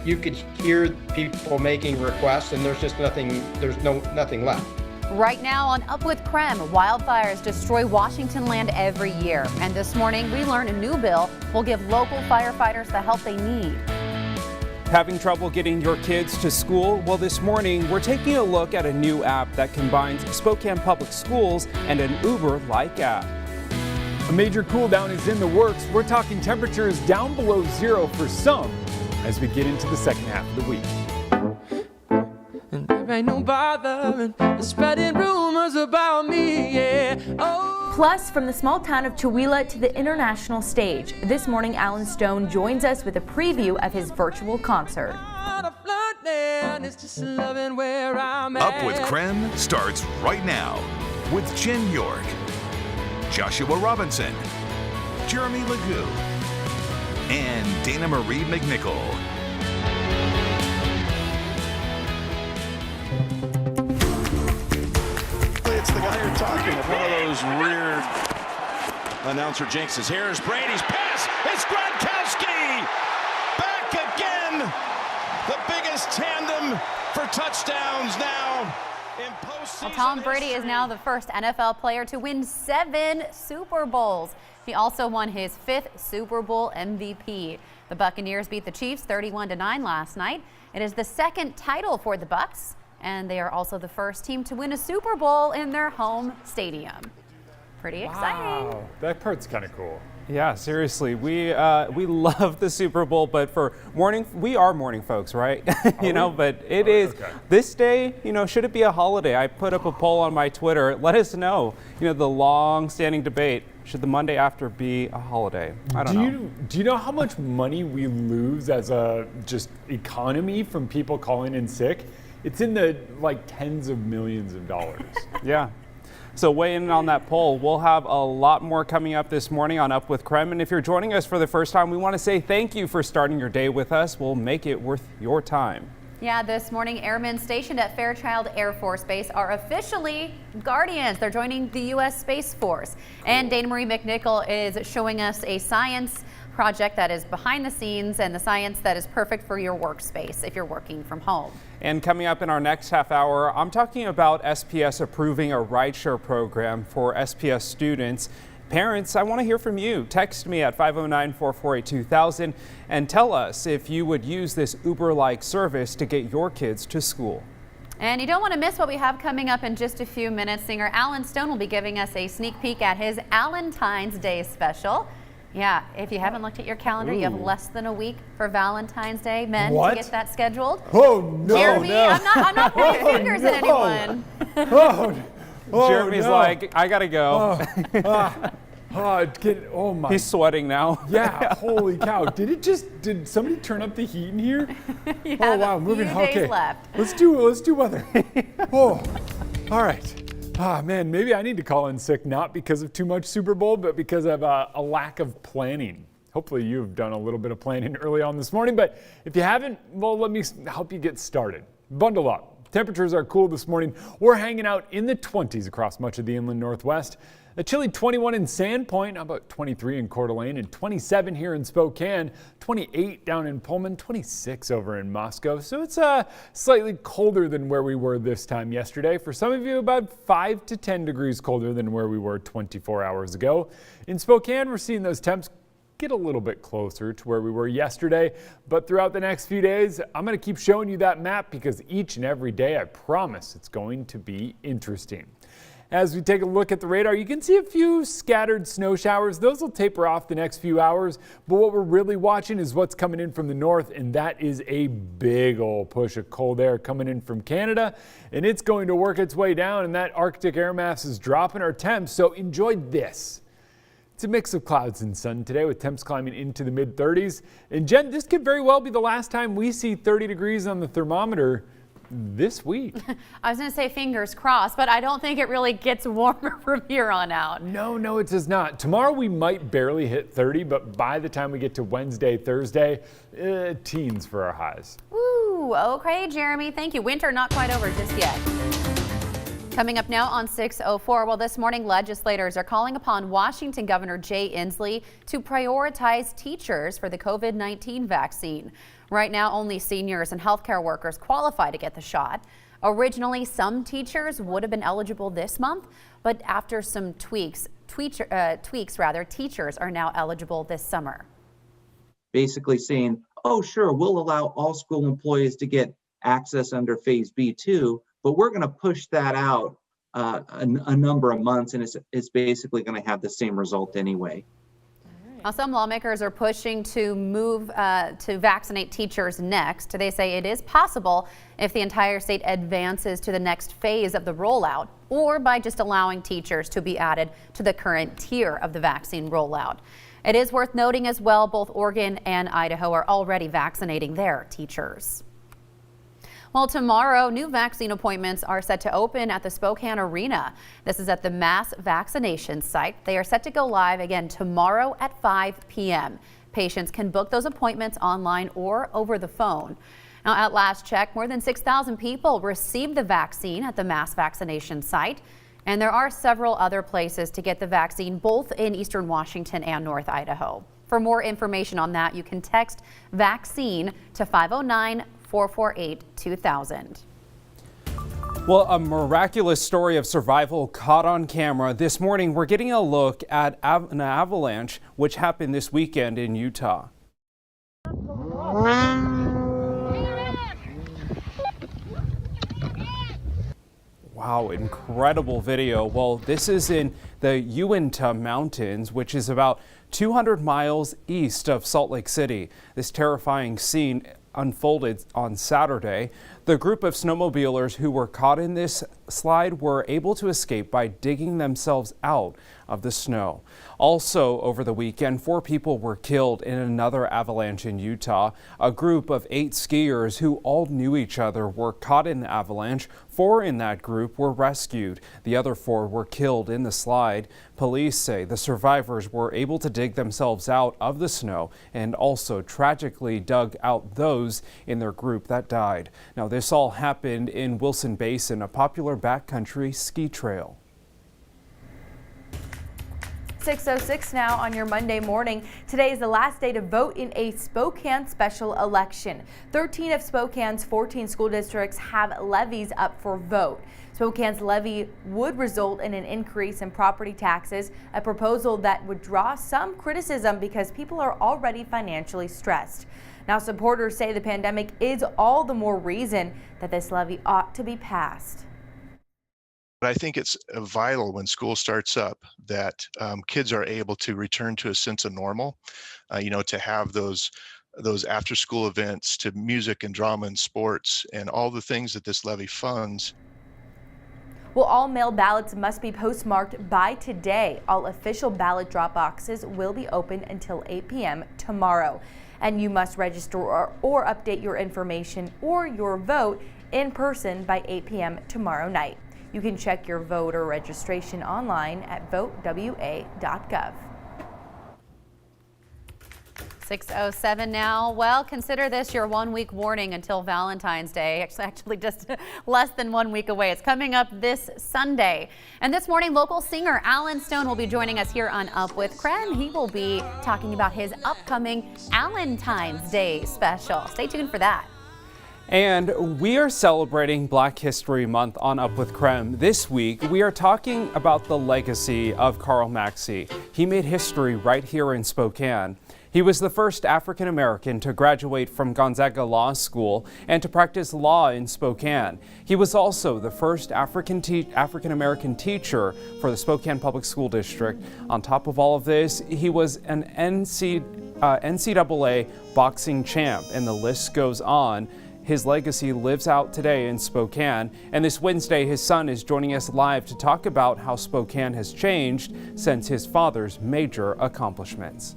you could hear people making requests, and there's just nothing left. Right now on Up with KREM, wildfires destroy Washington land every year. And this morning we learned a new bill will give local firefighters the help they need. Having trouble getting your kids to school? Well, this morning we're taking a look at a new app that combines Spokane Public Schools and an Uber-like app. A major cool down is in the works. We're talking temperatures down below zero for some as we get into the second half of the week. And there ain't no bothering spreading rumors about me, yeah. Oh. Plus, from the small town of Chewelah to the international stage, this morning Alan Stone joins us with a preview of his virtual concert. Up with KREM starts right now with Jen York, Joshua Robinson, Jeremy Legoo, and Dana Marie McNichol. It's the guy you're talking of, one of those weird announcer jinxes. Here's Brady's pass. It's Gronkowski back again. The biggest tandem for touchdowns now in postseason. Well, Tom Brady is now the first NFL player to win 7 Super Bowls. He also won his 5th Super Bowl MVP. The Buccaneers beat the Chiefs 31-9 last night. It is the 2nd title for the Bucs, and they are also the first team to win a Super Bowl in their home stadium. Pretty exciting. Wow, that part's kind of cool. Yeah, seriously, we love the Super Bowl, but for morning, we are morning folks, right? But it is okay. This day, should it be a holiday? I put up a poll on my Twitter. Let us know, the long-standing debate, should the Monday after be a holiday? I don't know. Do you know how much money we lose as a just economy from people calling in sick? It's in the tens of millions of dollars. Yeah. So weigh in on that poll. We'll have a lot more coming up this morning on Up with KREM. And if you're joining us for the first time, we want to say thank you for starting your day with us. We'll make it worth your time. Yeah, this morning, airmen stationed at Fairchild Air Force Base are officially Guardians. They're joining the U.S. Space Force. And Dana Marie McNichol is showing us a science project that is behind the scenes and the science that is perfect for your workspace if you're working from home. And coming up in our next half hour, I'm talking about SPS approving a rideshare program for SPS students. Parents, I want to hear from you. Text me at 509-448-2000 and tell us if you would use this Uber-like service to get your kids to school. And you don't want to miss what we have coming up in just a few minutes. Singer Alan Stone will be giving us a sneak peek at his Valentine's Day special. Yeah, if you haven't looked at your calendar, you have less than a week for Valentine's Day, men, to get that scheduled. Oh, no. Jeremy, no. I'm not pointing fingers at anyone. Jeremy's like, I gotta go. Oh my. He's sweating now. Yeah, holy cow. Did somebody turn up the heat in here? You Oh have wow, a moving. few days Okay. left. Let's do weather. Oh. All right. Man, maybe I need to call in sick, not because of too much Super Bowl, but because of a lack of planning. Hopefully you've done a little bit of planning early on this morning, but if you haven't, well, let me help you get started. Bundle up. Temperatures are cool this morning. We're hanging out in the 20s across much of the inland Northwest. A chilly 21 in Sandpoint, about 23 in Coeur d'Alene, and 27 here in Spokane, 28 down in Pullman, 26 over in Moscow. So it's slightly colder than where we were this time yesterday. For some of you, about 5 to 10 degrees colder than where we were 24 hours ago. In Spokane, we're seeing those temps get a little bit closer to where we were yesterday. But throughout the next few days, I'm going to keep showing you that map because each and every day, I promise it's going to be interesting. As we take a look at the radar, you can see a few scattered snow showers. Those will taper off the next few hours, but what we're really watching is what's coming in from the north, and that is a big old push of cold air coming in from Canada, and it's going to work its way down, and that Arctic air mass is dropping our temps, so enjoy this. It's a mix of clouds and sun today with temps climbing into the mid-30s. And Jen, this could very well be the last time we see 30 degrees on the thermometer this week. I was going to say fingers crossed, but I don't think it really gets warmer from here on out. No, it does not. Tomorrow we might barely hit 30, but by the time we get to Wednesday, Thursday, teens for our highs. Ooh, okay, Jeremy, thank you. Winter not quite over just yet. Coming up now on 6:04, well, this morning legislators are calling upon Washington Governor Jay Inslee to prioritize teachers for the COVID-19 vaccine. Right now, only seniors and healthcare workers qualify to get the shot. Originally, some teachers would have been eligible this month, but after some tweaks, teachers are now eligible this summer. Basically saying, oh, sure, we'll allow all school employees to get access under Phase B2, but we're going to push that out a number of months, and it's basically going to have the same result anyway. Now, some lawmakers are pushing to move to vaccinate teachers next. They say it is possible if the entire state advances to the next phase of the rollout, or by just allowing teachers to be added to the current tier of the vaccine rollout. It is worth noting as well, both Oregon and Idaho are already vaccinating their teachers. Well, tomorrow, new vaccine appointments are set to open at the Spokane Arena. This is at the mass vaccination site. They are set to go live again tomorrow at 5 p.m. Patients can book those appointments online or over the phone. Now, at last check, more than 6,000 people received the vaccine at the mass vaccination site. And there are several other places to get the vaccine, both in eastern Washington and North Idaho. For more information on that, you can text vaccine to 509-448-2000. Well, a miraculous story of survival caught on camera. This morning, we're getting a look at an avalanche which happened this weekend in Utah. Wow, incredible video. Well, this is in the Uinta Mountains, which is about 200 miles east of Salt Lake City. This terrifying scene unfolded on Saturday. The group of snowmobilers who were caught in this slide were able to escape by digging themselves out of the snow. Also over the weekend, 4 people were killed in another avalanche in Utah. A group of 8 skiers who all knew each other were caught in the avalanche. 4 in that group were rescued. The other 4 were killed in the slide. Police say the survivors were able to dig themselves out of the snow and also tragically dug out those in their group that died. Now, this all happened in Wilson Basin, a popular backcountry ski trail. 6:06 now on your Monday morning. Today is the last day to vote in a Spokane special election. 13 of Spokane's 14 school districts have levies up for vote. Spokane's levy would result in an increase in property taxes, a proposal that would draw some criticism because people are already financially stressed. Now, supporters say the pandemic is all the more reason that this levy ought to be passed. But I think it's vital when school starts up that kids are able to return to a sense of normal, to have those after school events, to music and drama and sports and all the things that this levy funds. Well, all mail ballots must be postmarked by today. All official ballot drop boxes will be open until 8 p.m. tomorrow. And you must register or update your information or your vote in person by 8 p.m. tomorrow night. You can check your voter registration online at votewa.gov. 6:07 now. Well, consider this your 1-week warning until Valentine's Day. It's actually just less than 1 week away. It's coming up this Sunday. And this morning, local singer Alan Stone will be joining us here on Up with KREM. He will be talking about his upcoming Valentine's Day special. Stay tuned for that. And we are celebrating Black History Month on Up with KREM. This week, we are talking about the legacy of Karl Maxey. He made history right here in Spokane. He was the first African American to graduate from Gonzaga Law School and to practice law in Spokane. He was also the first African American teacher for the Spokane Public School District. On top of all of this, he was an NCAA boxing champ, and the list goes on. His legacy lives out today in Spokane, and this Wednesday his son is joining us live to talk about how Spokane has changed since his father's major accomplishments.